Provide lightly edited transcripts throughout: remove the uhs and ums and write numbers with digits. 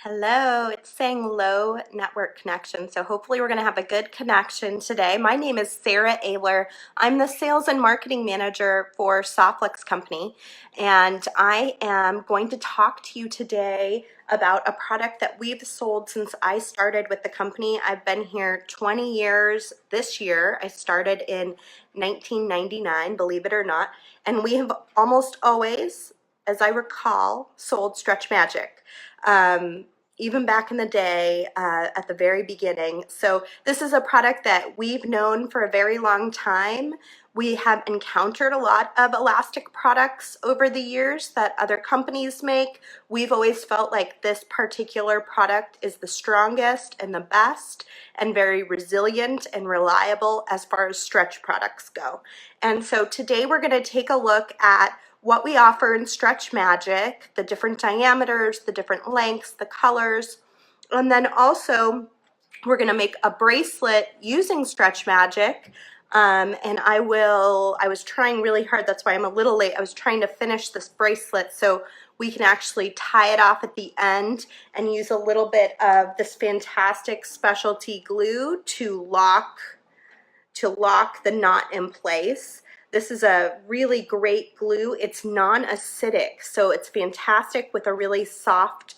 Hello, it's saying low network connection, so hopefully we're going to have a good connection today. My name is Sara Oehler. I'm the Sales and Marketing Manager for Softflex Company, and I am going to talk to you today about a product that we've sold since I started with the company. I've been here 20 years this year. I started in 1999, believe it or not, and we have almost always, as I recall, sold Stretch Magic. Even back in the day, at the very beginning. So this is a product that we've known for a very long time. We have encountered a lot of elastic products over the years that other companies make. We've always felt like this particular product is the strongest and the best and very resilient and reliable as far as stretch products go. And so today we're going to take a look at what we offer in Stretch Magic, the different diameters, the different lengths, the colors, and then also we're going to make a bracelet using Stretch Magic. And I was trying really hard, that's why I'm a little late. I was trying to finish this bracelet so we can actually tie it off at the end and use a little bit of this fantastic specialty glue to lock the knot in place. This is a really great glue. It's non-acidic, so it's fantastic with a really soft,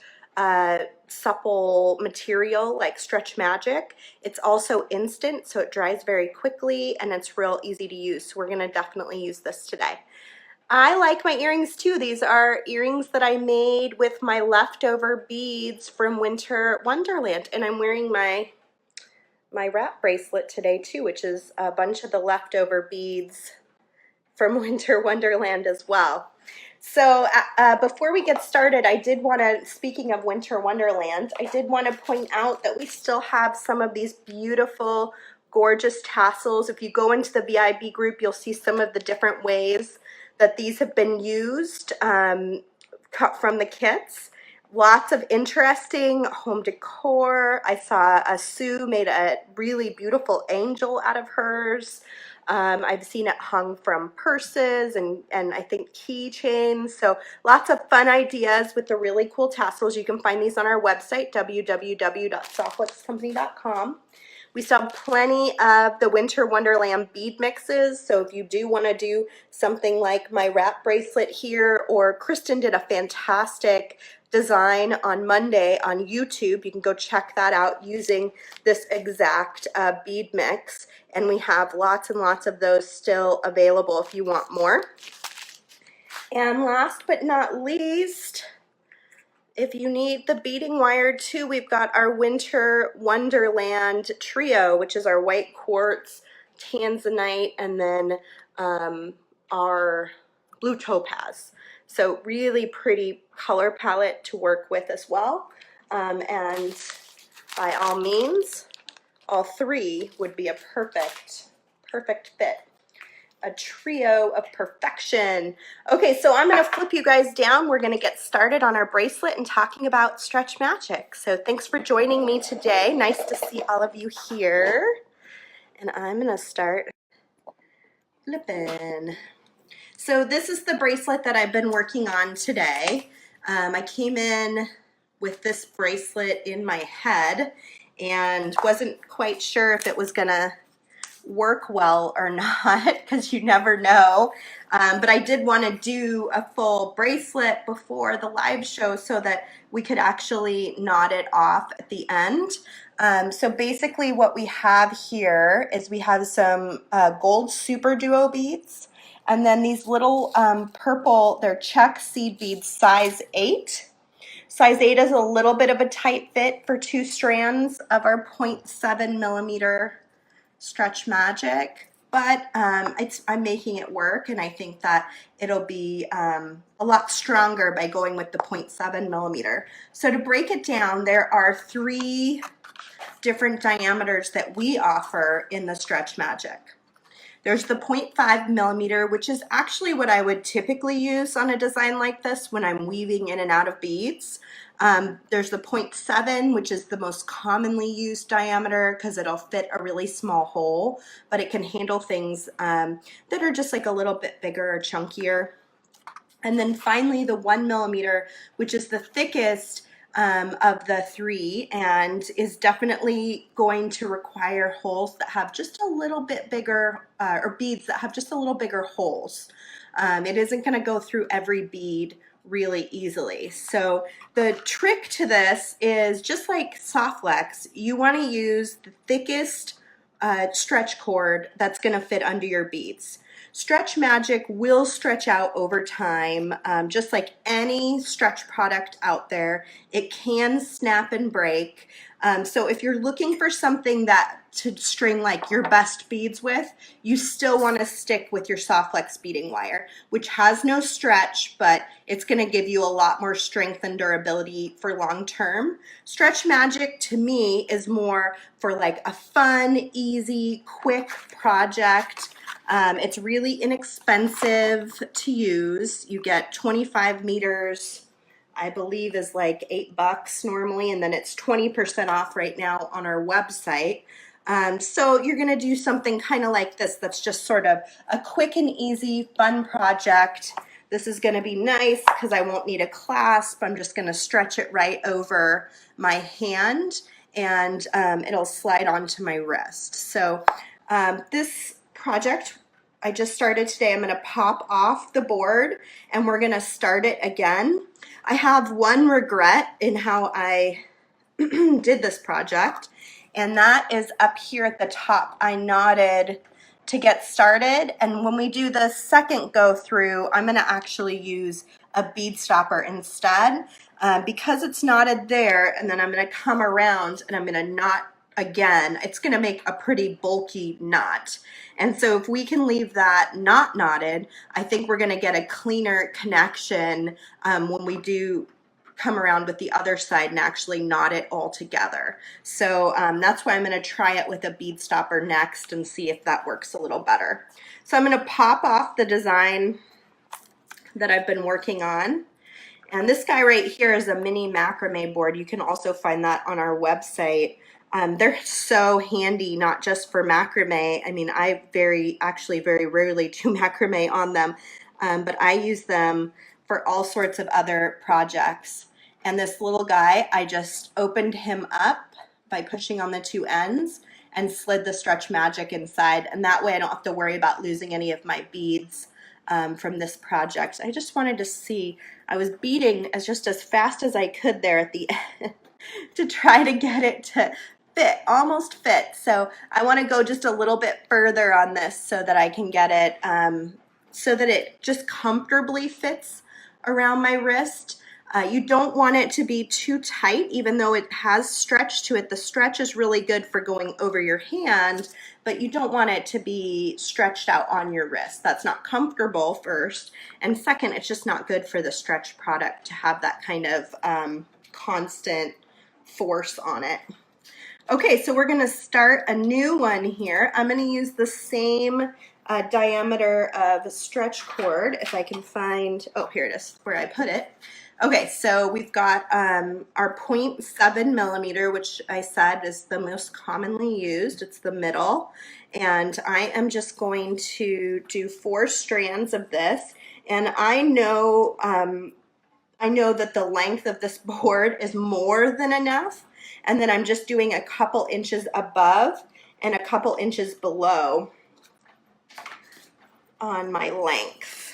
supple material like Stretch Magic. It's also instant, so it dries very quickly and it's real easy to use. So we're gonna definitely use this today. I like my earrings too. These are earrings that I made with my leftover beads from Winter Wonderland, and I'm wearing my wrap bracelet today too, which is a bunch of the leftover beads from Winter Wonderland as well. So before we get started, I did want to, speaking of Winter Wonderland, I did want to point out that we still have some of these beautiful, gorgeous tassels. If you go into the VIB group, you'll see some of the different ways that these have been used, cut from the kits. Lots of interesting home decor. I saw Sue made a really beautiful angel out of hers. I've seen it hung from purses and I think keychains. So lots of fun ideas with the really cool tassels. You can find these on our website, www.softflexcompany.com. We still have plenty of the Winter Wonderland bead mixes, so if you do want to do something like my wrap bracelet here, or Kristen did a fantastic design on Monday on YouTube, you can go check that out using this exact bead mix, and we have lots and lots of those still available if you want more. And last but not least, if you need the beading wire too, we've got our Winter Wonderland trio, which is our white quartz, tanzanite, and then our blue topaz. So really pretty color palette to work with as well. And by all means, all three would be a perfect fit. A trio of perfection. Okay, so I'm going to flip you guys down. We're going to get started on our bracelet and talking about Stretch Magic. So thanks for joining me today. Nice to see all of you here. And I'm going to start flipping. So this is the bracelet that I've been working on today. I came in with this bracelet in my head and wasn't quite sure if it was going to work well or not, because you never know, but I did want to do a full bracelet before the live show so that we could actually knot it off at the end. So basically what we have here is we have some gold super duo beads, and then these little purple, they're Czech Seed Beads size 8. Size 8 is a little bit of a tight fit for 2 strands of our 0.7 millimeter Stretch Magic, but I'm making it work, and I think that it'll be a lot stronger by going with the 0.7 millimeter. So to break it down, there are 3 different diameters that we offer in the Stretch Magic. There's the 0.5 millimeter, which is actually what I would typically use on a design like this when I'm weaving in and out of beads. There's the 0.7, which is the most commonly used diameter because it'll fit a really small hole, but it can handle things that are just like a little bit bigger or chunkier. And then finally the 1 millimeter, which is the thickest of the three, and is definitely going to require holes that have just a little bit bigger, or beads that have just a little bigger holes. It isn't going to go through every bead really easily. So the trick to this is, just like soft flex, you want to use the thickest stretch cord that's going to fit under your beads. Stretch Magic will stretch out over time, just like any stretch product out there. It can snap and break. So if you're looking for something that to string like your best beads with, you still want to stick with your soft flex beading wire, which has no stretch, but it's going to give you a lot more strength and durability for long term. Stretch Magic to me is more for like a fun, easy, quick project. It's really inexpensive to use. You get 25 meters, I believe is like $8 normally, and then it's 20% off right now on our website. So you're gonna do something kind of like this that's just sort of a quick and easy fun project. This is gonna be nice because I won't need a clasp. I'm just gonna stretch it right over my hand, and it'll slide onto my wrist. So this project I just started today. I'm going to pop off the board and we're going to start it again. I have one regret in how I did this project, and that is up here at the top. I knotted to get started, and when we do the second go through, I'm going to actually use a bead stopper instead, because it's knotted there, and then I'm going to come around and I'm going to knot again. It's going to make a pretty bulky knot. And so if we can leave that not knotted, I think we're going to get a cleaner connection when we do come around with the other side and actually knot it all together. So that's why I'm going to try it with a bead stopper next and see if that works a little better. So I'm going to pop off the design that I've been working on. And this guy right here is a Mini Macramé board. You can also find that on our website. They're so handy, not just for macrame. I mean, I actually very rarely do macrame on them, but I use them for all sorts of other projects. And this little guy, I just opened him up by pushing on the two ends and slid the Stretch Magic inside. And that way I don't have to worry about losing any of my beads from this project. I just wanted to see, I was beading just as fast as I could there at the end to try to get it to fit, almost fit. So I want to go just a little bit further on this so that I can get it so that it just comfortably fits around my wrist. You don't want it to be too tight, even though it has stretch to it. The stretch is really good for going over your hand, but you don't want it to be stretched out on your wrist. That's not comfortable, first. And second, it's just not good for the stretch product to have that kind of constant force on it. Okay, so we're gonna start a new one here. I'm gonna use the same diameter of stretch cord, if I can find, oh, here it is, where I put it. Okay, so we've got our 0.7 millimeter, which I said is the most commonly used. It's the middle. And I am just going to do 4 strands of this. And I know that the length of this board is more than enough. And then I'm just doing a couple inches above and a couple inches below on my length.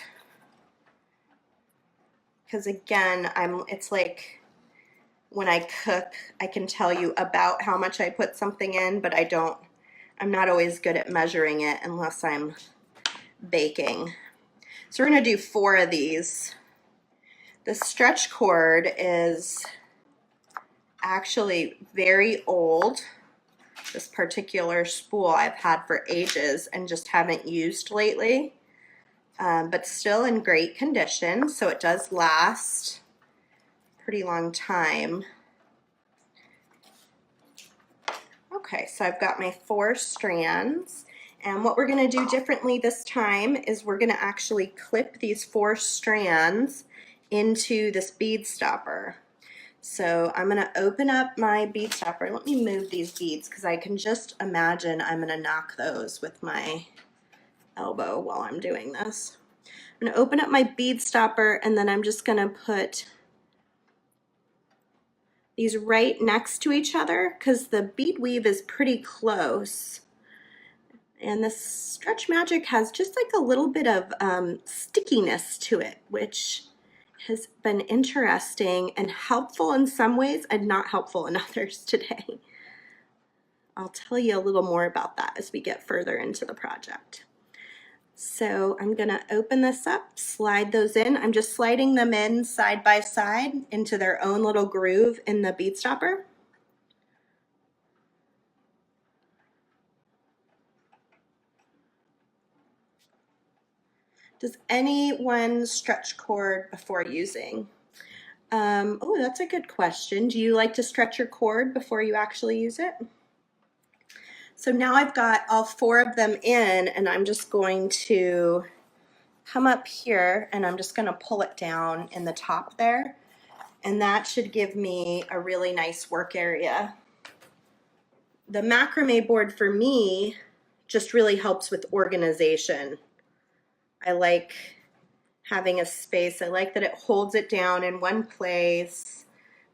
Because again, it's like when I cook, I can tell you about how much I put something in, but I'm not always good at measuring it unless I'm baking. So we're gonna do 4 of these. The stretch cord is actually very old. This particular spool I've had for ages and just haven't used lately. But still in great condition, so it does last a pretty long time. Okay, so I've got my 4 strands, and what we're going to do differently this time is we're going to actually clip these 4 strands into this bead stopper. So I'm going to open up my bead stopper. Let me move these beads because I can just imagine I'm going to knock those with my elbow while I'm doing this. I'm going to open up my bead stopper, and then I'm just going to put these right next to each other because the bead weave is pretty close. And this Stretch Magic has just like a little bit of stickiness to it, which has been interesting and helpful in some ways and not helpful in others today. I'll tell you a little more about that as we get further into the project. So I'm gonna open this up, slide those in. I'm just sliding them in side by side into their own little groove in the bead stopper. Does anyone stretch cord before using? Oh, that's a good question. Do you like to stretch your cord before you actually use it? So now I've got all 4 of them in, and I'm just going to come up here and I'm just going to pull it down in the top there, and that should give me a really nice work area. The macrame board for me just really helps with organization. I like having a space. I like that it holds it down in one place,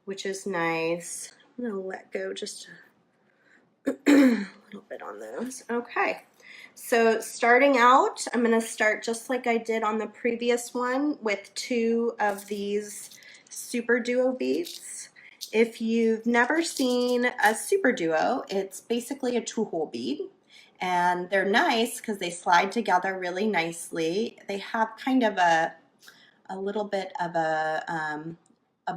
which is nice. I'm going to let go just a little bit on those. Okay, so starting out, I'm going to start just like I did on the previous one with 2 of these Super Duo beads. If you've never seen a Super Duo, it's basically a 2-hole bead. And they're nice because they slide together really nicely. They have kind of a little bit of a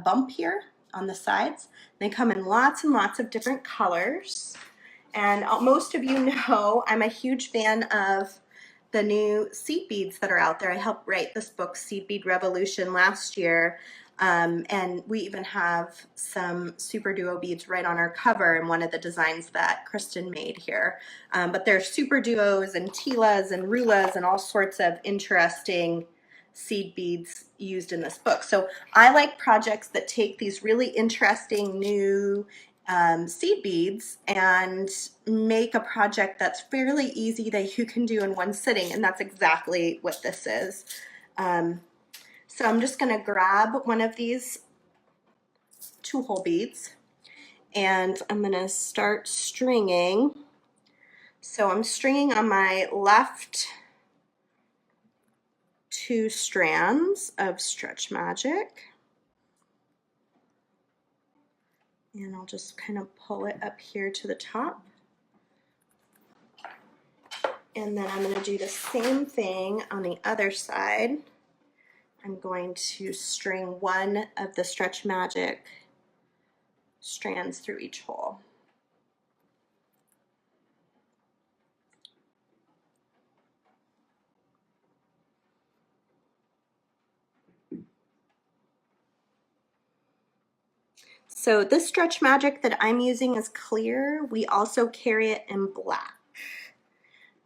bump here on the sides. They come in lots and lots of different colors. And most of you know I'm a huge fan of the new seed beads that are out there. I helped write this book, Seed Bead Revolution, last year. And we even have some Super Duo beads right on our cover in one of the designs that Kristen made here. But there's Super Duos and Tilas and Rulas and all sorts of interesting seed beads used in this book. So I like projects that take these really interesting new seed beads and make a project that's fairly easy that you can do in one sitting, and that's exactly what this is. So I'm just going to grab one of these 2-hole beads and I'm going to start stringing. So I'm stringing on my left 2 strands of Stretch Magic, and I'll just kind of pull it up here to the top. And then I'm going to do the same thing on the other side. I'm going to string 1 of the Stretch Magic strands through each hole. So this Stretch Magic that I'm using is clear. We also carry it in black.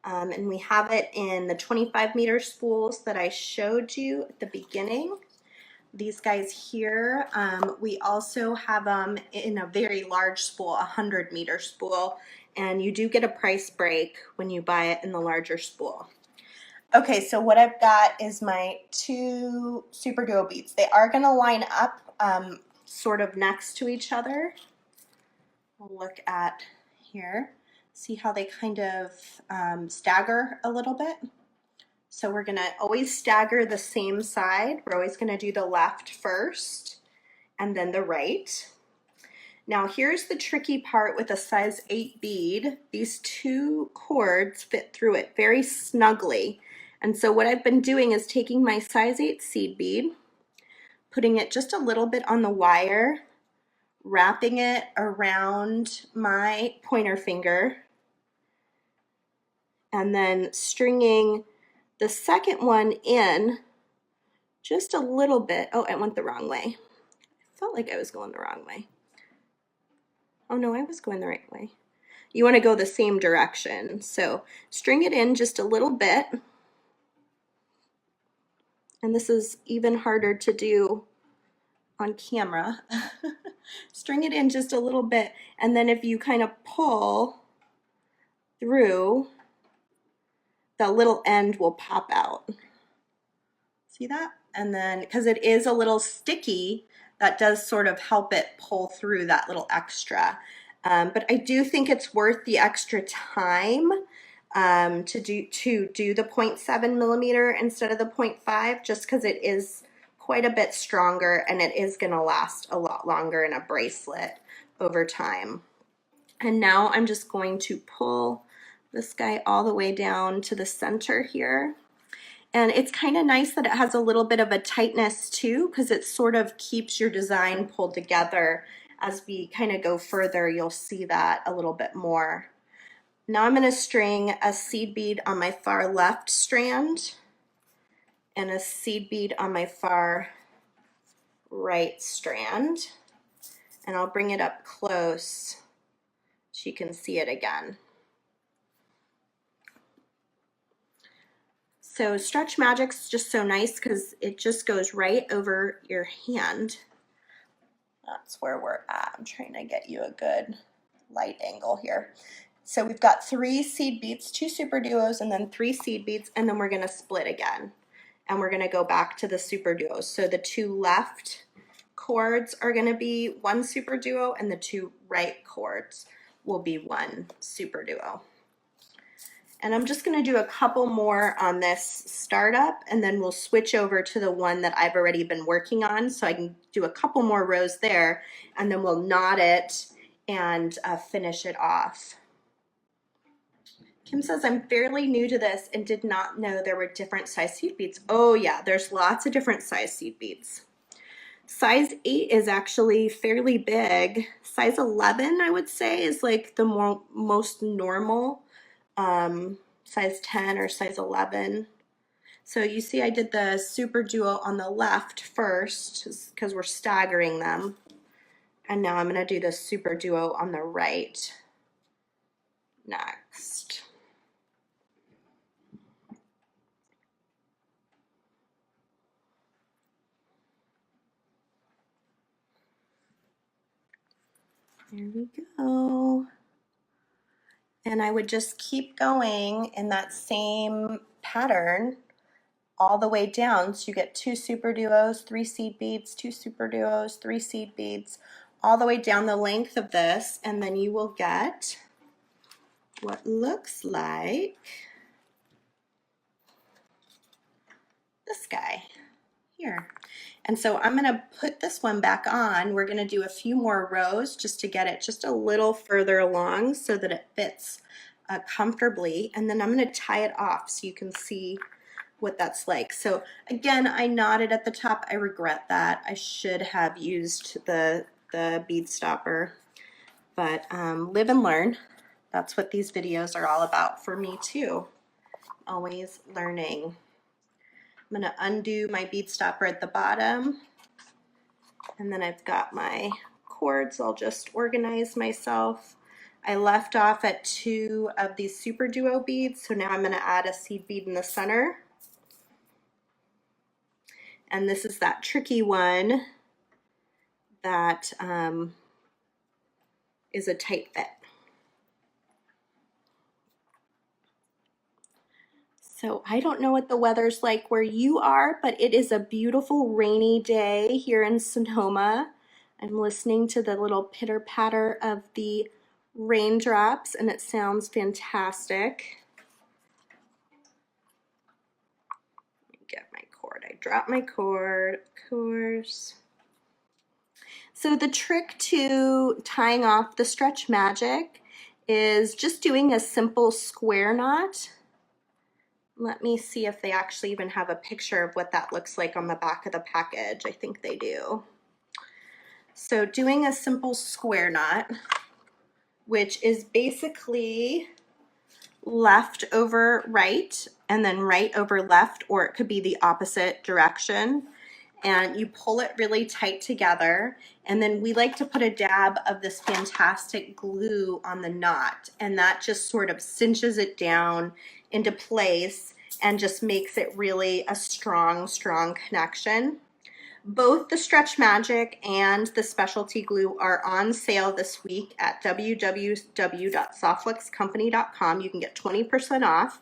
And we have it in the 25-meter spools that I showed you at the beginning. These guys here, we also have them in a very large spool, a 100-meter spool, and you do get a price break when you buy it in the larger spool. Okay, so what I've got is my 2 Super Duo beads. They are going to line up sort of next to each other. We'll look at here. See how they kind of stagger a little bit? So we're going to always stagger the same side. We're always going to do the left first and then the right. Now here's the tricky part with a size 8 bead. These 2 cords fit through it very snugly. And so what I've been doing is taking my size 8 seed bead, putting it just a little bit on the wire, wrapping it around my pointer finger, and then stringing the second one in just a little bit. Oh, I went the wrong way. I felt like I was going the wrong way. Oh no, I was going the right way. You want to go the same direction. So string it in just a little bit. And this is even harder to do on camera. String it in just a little bit, and then if you kind of pull through, the little end will pop out. See that? And then, because it is a little sticky, that does sort of help it pull through that little extra. But I do think it's worth the extra time to do the 0.7 millimeter instead of the 0.5, just because it is quite a bit stronger and it is going to last a lot longer in a bracelet over time. And now I'm just going to pull this guy all the way down to the center here. And it's kind of nice that it has a little bit of a tightness too, because it sort of keeps your design pulled together. As we kind of go further, you'll see that a little bit more. Now I'm going to string a seed bead on my far left strand and a seed bead on my far right strand. And I'll bring it up close so you can see it again. So Stretch Magic's just so nice because it just goes right over your hand. That's where we're at. I'm trying to get you a good light angle here. So we've got 3 seed beads, 2 super duos, and then 3 seed beads, and then we're gonna split again. And we're gonna go back to the super duos. So the 2 left cords are gonna be 1 super duo, and the 2 right cords will be 1 super duo. And I'm just going to do a couple more on this startup, and then we'll switch over to the one that I've already been working on, so I can do a couple more rows there, and then we'll knot it and finish it off. Kim says, I'm fairly new to this and did not know there were different size seed beads. Oh yeah, there's lots of different size seed beads. Size 8 is actually fairly big. Size 11, I would say, is like the most normal. Size 10 or size 11. So you see I did the super duo on the left first because we're staggering them. And now I'm going to do the super duo on the right next. There we go. And I would just keep going in that same pattern all the way down. So you get 2 super duos, 3 seed beads, 2 super duos, 3 seed beads, all the way down the length of this, and then you will get what looks like this guy here. And so I'm going to put this one back on. We're going to do a few more rows just to get it just a little further along so that it fits comfortably. And then I'm going to tie it off so you can see what that's like. So again, I knotted at the top. I regret that. I should have used the bead stopper, but live and learn. That's what these videos are all about for me too. Always learning. I'm going to undo my bead stopper at the bottom, and then I've got my cords. I'll just organize myself. I left off at 2 of these super duo beads, so now I'm going to add a seed bead in the center. And this is that tricky one that is a tight fit. So I don't know what the weather's like where you are, but it is a beautiful rainy day here in Sonoma. I'm listening to the little pitter patter of the raindrops and it sounds fantastic. Let me get my cord. I dropped my cord, of course. So the trick to tying off the Stretch Magic is just doing a simple square knot. Let me see if they actually even have a picture of what that looks like on the back of the package. I think they do. So doing a simple square knot, which is basically left over right and then right over left, or it could be the opposite direction. And you pull it really tight together, and then we like to put a dab of this fantastic glue on the knot, and that just sort of cinches it down into place and just makes it really a strong connection. Both the Stretch Magic and the specialty glue are on sale this week at www.softluxcompany.com. You can get 20% off.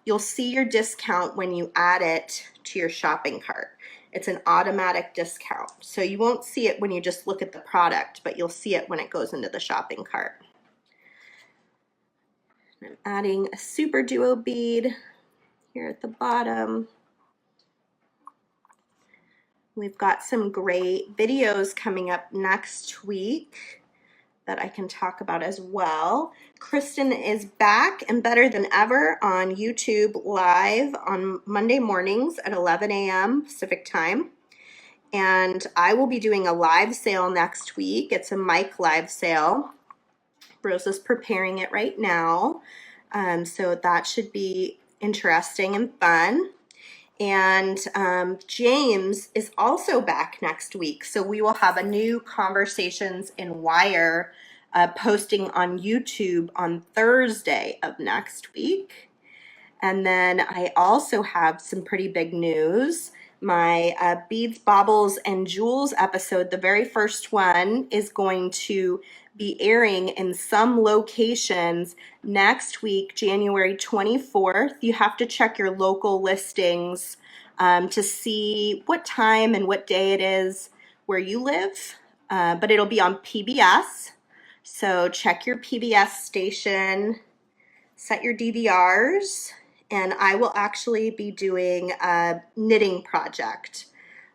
You'll see your discount when you add it to your shopping cart. It's an automatic discount. So you won't see it when you just look at the product, but you'll see it when it goes into the shopping cart. I'm adding a Super Duo bead here at the bottom. We've got some great videos coming up next week that I can talk about as well. Kristen is back and better than ever on YouTube live on Monday mornings at 11 a.m. Pacific time. And I will be doing a live sale next week. It's a mic live sale. Rosa's preparing it right now. So that should be interesting and fun. And James is also back next week. So we will have a new Conversations in Wire posting on YouTube on Thursday of next week. And then I also have some pretty big news. My Beads, Baubles, and Jewels episode, the very first one, is going to be airing in some locations next week, January 24th. You have to check your local listings to see what time and what day it is where you live, but it'll be on PBS. So check your PBS station, set your DVRs, and I will actually be doing a knitting project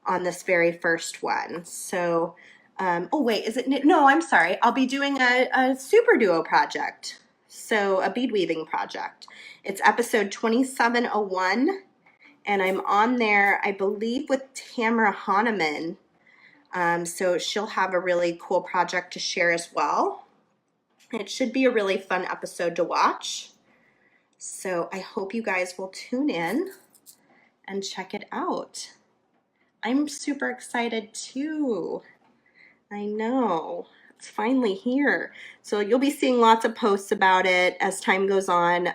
on this very first one. So oh wait, is it knit? No, I'm sorry. I'll be doing a Super Duo project. So a bead weaving project. It's episode 2701, and I'm on there, I believe, with Tamara Hahnemann. So she'll have a really cool project to share as well. It should be a really fun episode to watch. So I hope you guys will tune in and check it out. I'm super excited too. I know, it's finally here. So you'll be seeing lots of posts about it as time goes on.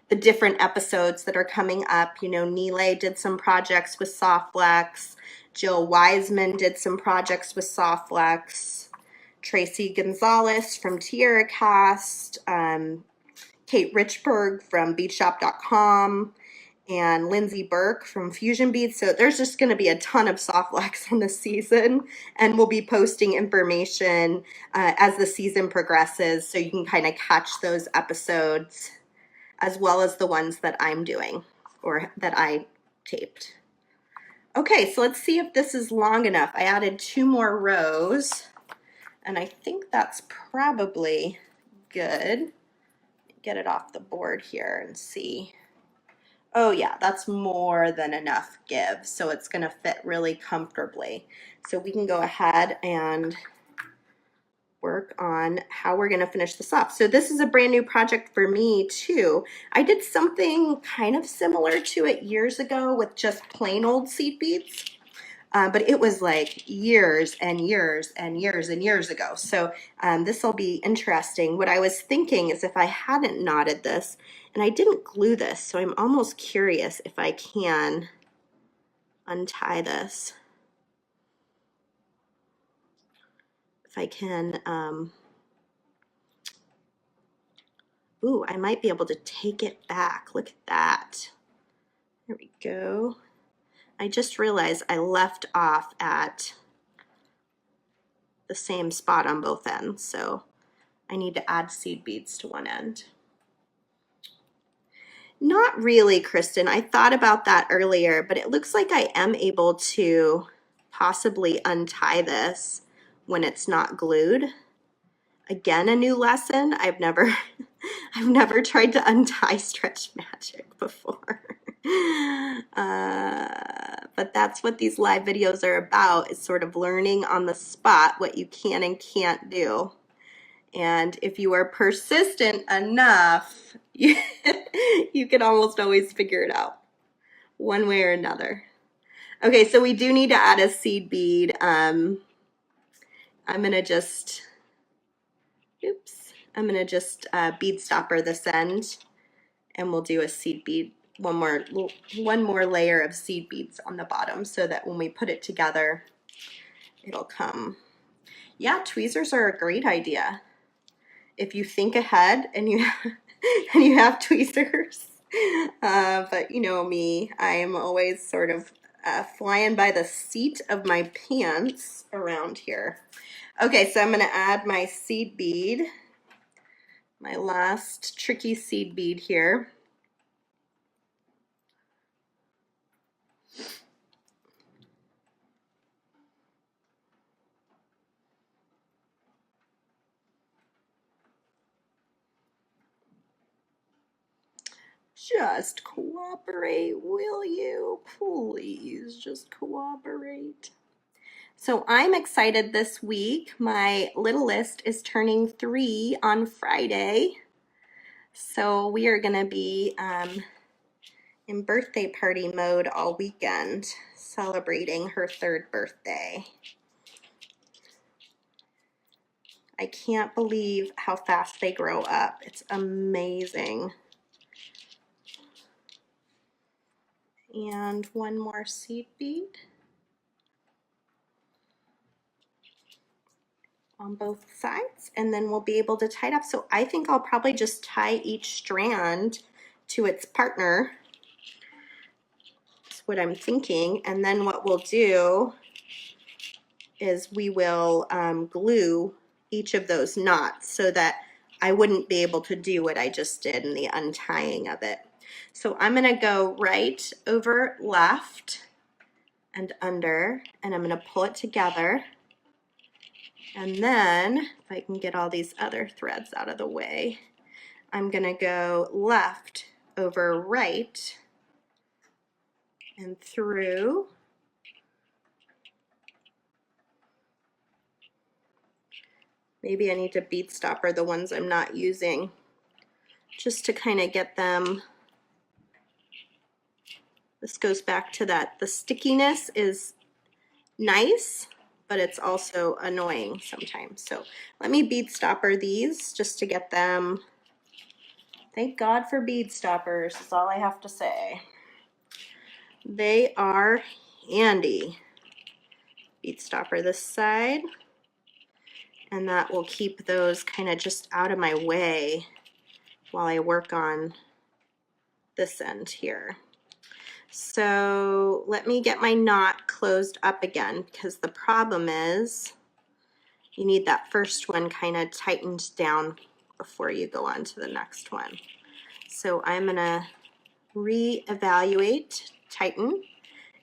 The different episodes that are coming up. You know, Nile did some projects with Softflex. Jill Wiseman did some projects with Softflex. Tracy Gonzalez from Tierra Cast. Kate Richberg from beadshop.com. And Lindsay Burke from Fusion Beads. So there's just going to be a ton of Softflex on this season, and we'll be posting information as the season progresses, so you can kind of catch those episodes as well as the ones that I'm doing or that I taped. Okay, so let's see if this is long enough. I added 2 more rows, and I think that's probably good. Get it off the board here and see. Oh yeah, that's more than enough give, so it's going to fit really comfortably. So we can go ahead and work on how we're going to finish this up. So this is a brand new project for me too. I did something kind of similar to it years ago with just plain old seed beads. But it was like years and years and years and years ago. So this will be interesting. What I was thinking is if I hadn't knotted this, and I didn't glue this, so I'm almost curious if I can untie this. If I can, ooh, I might be able to take it back. Look at that. There we go. I just realized I left off at the same spot on both ends, so I need to add seed beads to one end. Not really, Kristen. I thought about that earlier, but it looks like I am able to possibly untie this when it's not glued. Again, a new lesson. I've never tried to untie Stretch Magic before. But that's what these live videos are about, is sort of learning on the spot what you can and can't do. And if you are persistent enough, you can almost always figure it out one way or another. Okay, so we do need to add a seed bead. I'm gonna just, bead stopper this end, and we'll do a seed bead, one more layer of seed beads on the bottom, so that when we put it together, it'll come. Yeah, tweezers are a great idea if you think ahead and you have tweezers. But you know me, I'm always sort of flying by the seat of my pants around here. Okay, so I'm going to add my seed bead, my last tricky seed bead here. Just cooperate, will you? Please, just cooperate. So I'm excited this week. My little list is turning 3 on Friday. So we are going to be in birthday party mode all weekend, celebrating her 3rd birthday. I can't believe how fast they grow up. It's amazing. And one more seed bead on both sides, and then we'll be able to tie it up. So I think I'll probably just tie each strand to its partner. That's what I'm thinking. And then what we'll do is we will glue each of those knots so that I wouldn't be able to do what I just did in the untying of it. So I'm going to go right over left and under, and I'm going to pull it together. And then, if I can get all these other threads out of the way, I'm going to go left over right and through. Maybe I need to bead stopper the ones I'm not using just to kind of get them. This goes back to that the stickiness is nice, but it's also annoying sometimes. So let me bead stopper these just to get them. Thank God for bead stoppers, is all I have to say. They are handy. Bead stopper this side, and that will keep those kind of just out of my way while I work on this end here. So let me get my knot closed up again, because the problem is you need that first one kind of tightened down before you go on to the next one. So I'm going to re-evaluate, tighten,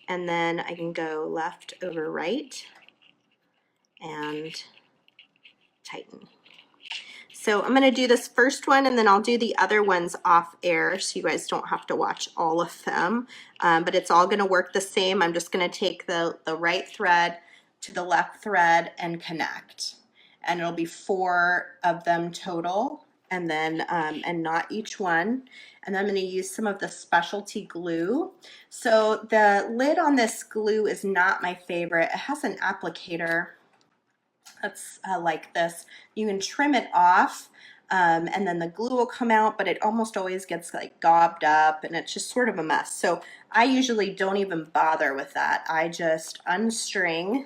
and then I can go left over right and tighten. So I'm going to do this first one, and then I'll do the other ones off air so you guys don't have to watch all of them. But it's all going to work the same. I'm just going to take the right thread to the left thread and connect. And it'll be 4 of them total, and then and not each one. And then I'm going to use some of the specialty glue. So the lid on this glue is not my favorite. It has an applicator that's like this. You can trim it off and then the glue will come out, but it almost always gets like gobbed up and it's just sort of a mess. So I usually don't even bother with that. I just unstring,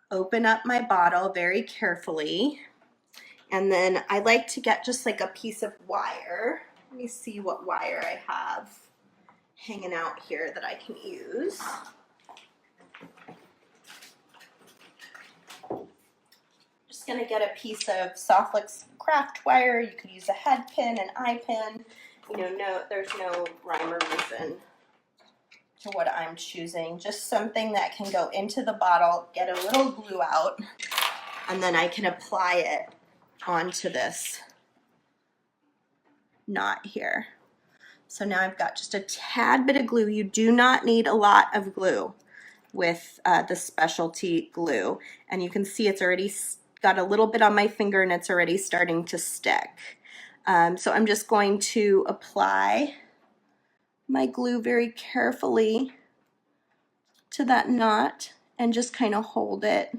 open up my bottle very carefully, and then I like to get just like a piece of wire. Let me see what wire I have hanging out here that I can use. Just going to get a piece of Softflix craft wire. You could use a head pin, an eye pin. You know, no, there's no rhyme or reason to what I'm choosing. Just something that can go into the bottle, get a little glue out, and then I can apply it onto this knot here. So now I've got just a tad bit of glue. You do not need a lot of glue with the specialty glue. And you can see it's already got a little bit on my finger and it's already starting to stick. So I'm just going to apply my glue very carefully to that knot and just kind of hold it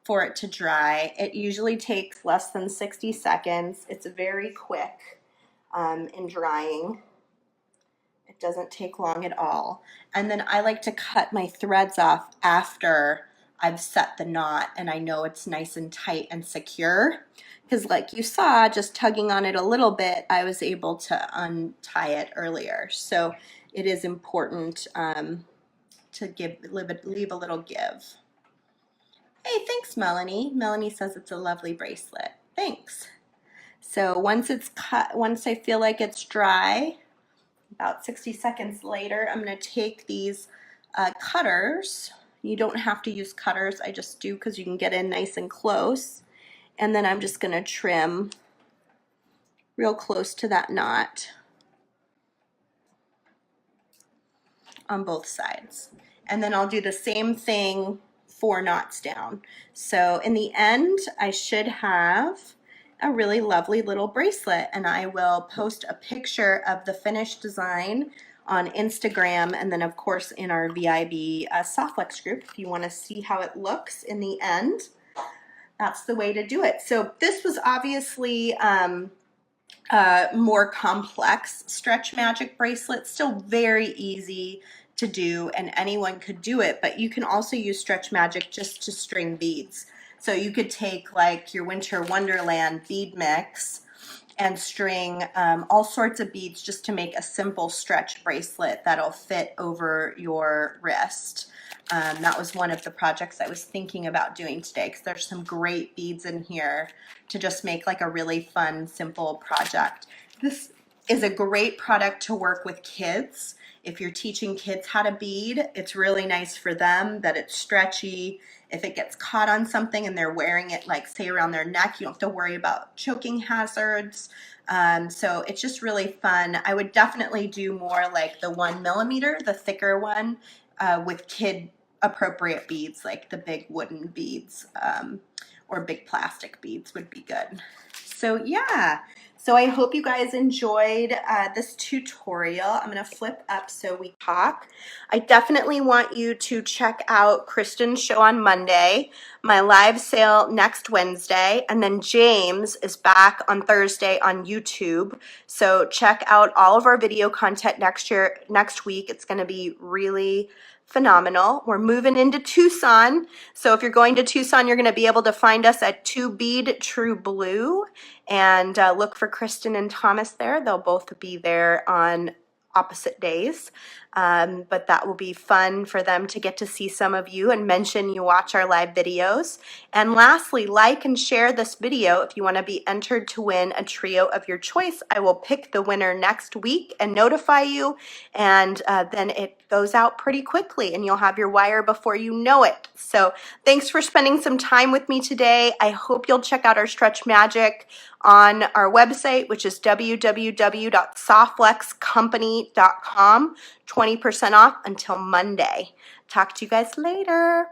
for it to dry. It usually takes less than 60 seconds. It's very quick in drying. It doesn't take long at all. And then I like to cut my threads off after I've set the knot and I know it's nice and tight and secure. Because like you saw, just tugging on it a little bit, I was able to untie it earlier. So it is important to leave a little give. Hey, thanks, Melanie. Melanie says it's a lovely bracelet. Thanks. So once it's cut, once I feel like it's dry, about 60 seconds later, I'm going to take these cutters. You don't have to use cutters. I just do because you can get in nice and close. And then I'm just going to trim real close to that knot on both sides. And then I'll do the same thing 4 knots down. So in the end, I should have a really lovely little bracelet, and I will post a picture of the finished design on Instagram, and then of course in our VIB Softflex group if you want to see how it looks in the end. That's the way to do it. So this was obviously more complex Stretch Magic bracelet, still very easy to do and anyone could do it, but you can also use Stretch Magic just to string beads. So you could take like your Winter Wonderland bead mix and string all sorts of beads just to make a simple stretch bracelet that'll fit over your wrist. That was one of the projects I was thinking about doing today because there's some great beads in here to just make like a really fun, simple project. This is a great product to work with kids. If you're teaching kids how to bead, it's really nice for them that it's stretchy. If it gets caught on something and they're wearing it, like say around their neck, you don't have to worry about choking hazards. So it's just really fun. I would definitely do more like the 1 millimeter, the thicker one, with kid appropriate beads, like the big wooden beads or big plastic beads would be good. So yeah. So I hope you guys enjoyed this tutorial. I'm going to flip up so we talk. I definitely want you to check out Kristen's show on Monday, my live sale next Wednesday, and then James is back on Thursday on YouTube. So check out all of our video content next week. It's going to be really phenomenal. We're moving into Tucson. So if you're going to Tucson, you're going to be able to find us at 2 Bead True Blue and look for Kristen and Thomas there. They'll both be there on opposite days, but that will be fun for them to get to see some of you and mention you watch our live videos. And lastly, like and share this video if you want to be entered to win a trio of your choice. I will pick the winner next week and notify you, and then it goes out pretty quickly and you'll have your wire before you know it. So thanks for spending some time with me today. I hope you'll check out our Stretch Magic on our website, which is www.softflexcompany.com. 20% off until Monday. Talk to you guys later.